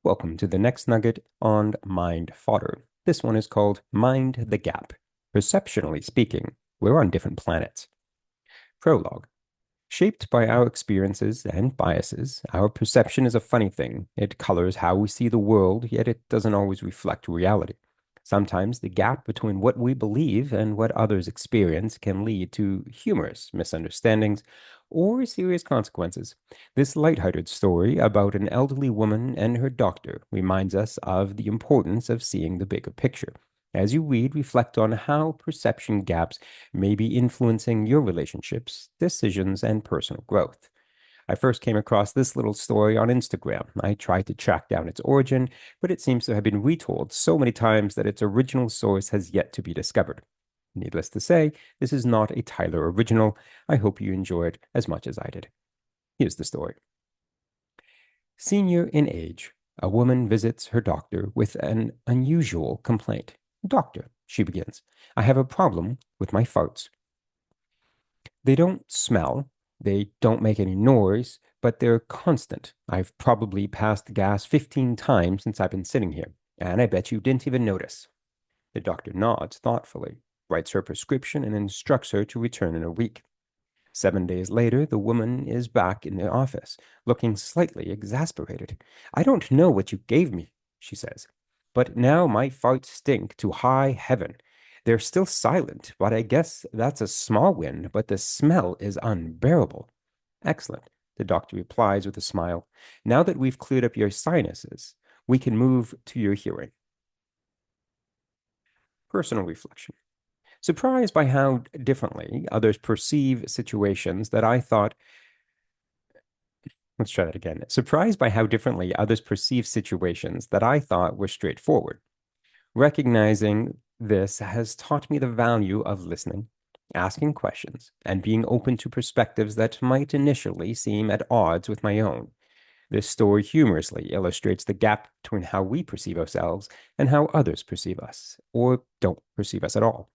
Welcome to the next nugget on Mind Fodder. This one is called Mind the Gap. Perceptionally speaking, we're on different planets. Prologue. Shaped by our experiences and biases, our perception is a funny thing. It colors how we see the world, yet it doesn't always reflect reality. Sometimes the gap between what we believe and what others experience can lead to humorous misunderstandings or serious consequences. This lighthearted story about an elderly woman and her doctor reminds us of the importance of seeing the bigger picture. As you read, reflect on how perception gaps may be influencing your relationships, decisions, and personal growth. I first came across this little story on Instagram. I tried to track down its origin, but it seems to have been retold so many times that its original source has yet to be discovered. Needless to say, this is not a Tyler original. I hope you enjoy it as much as I did. Here's the story. Senior in age, a woman visits her doctor with an unusual complaint. Doctor, she begins, I have a problem with my farts. They don't smell, they don't make any noise, but they're constant. I've probably passed the gas 15 times since I've been sitting here, and I bet you didn't even notice. The doctor nods thoughtfully, writes her prescription, and instructs her to return in a week. 7 days later, the woman is back in the office, looking slightly exasperated. I don't know what you gave me, she says, but now my farts stink to high heaven. They're still silent, but I guess that's a small win, but the smell is unbearable. Excellent, the doctor replies with a smile. Now that we've cleared up your sinuses, we can move to your hearing. Personal reflection. Surprised by how differently others perceive situations that I thought, let's try that again. Surprised by how differently others perceive situations that I thought were straightforward. Recognizing this has taught me the value of listening, asking questions, and being open to perspectives that might initially seem at odds with my own. This story humorously illustrates the gap between how we perceive ourselves and how others perceive us, or don't perceive us at all.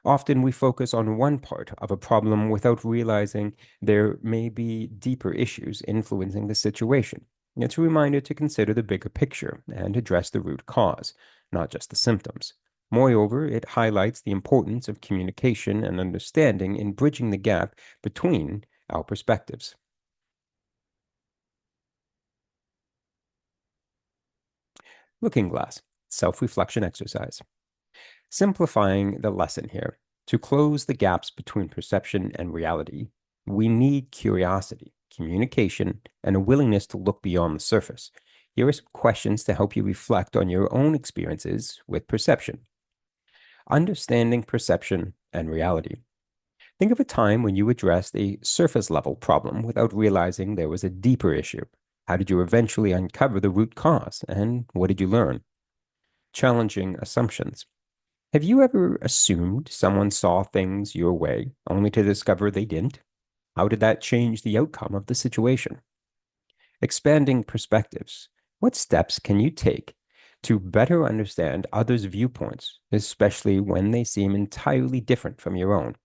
Often we focus on one part of a problem without realizing there may be deeper issues influencing the situation. It's a reminder to consider the bigger picture and address the root cause, not just the symptoms. Moreover, it highlights the importance of communication and understanding in bridging the gap between our perspectives. Looking glass, self-reflection exercise. Simplifying the lesson here, to close the gaps between perception and reality, we need curiosity, communication, and a willingness to look beyond the surface. Here are some questions to help you reflect on your own experiences with perception. Understanding perception and reality. Think of a time when you addressed a surface level problem without realizing there was a deeper issue. How did you eventually uncover the root cause, and what did you learn? Challenging assumptions. Have you ever assumed someone saw things your way only to discover they didn't? How did that change the outcome of the situation? Expanding perspectives. What steps can you take to better understand others' viewpoints, especially when they seem entirely different from your own?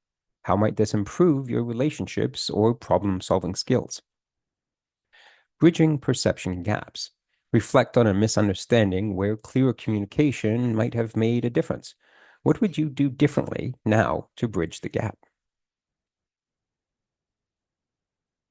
How might this improve your relationships or problem-solving skills? Bridging perception gaps. Reflect on a misunderstanding where clearer communication might have made a difference. What would you do differently now to bridge the gap?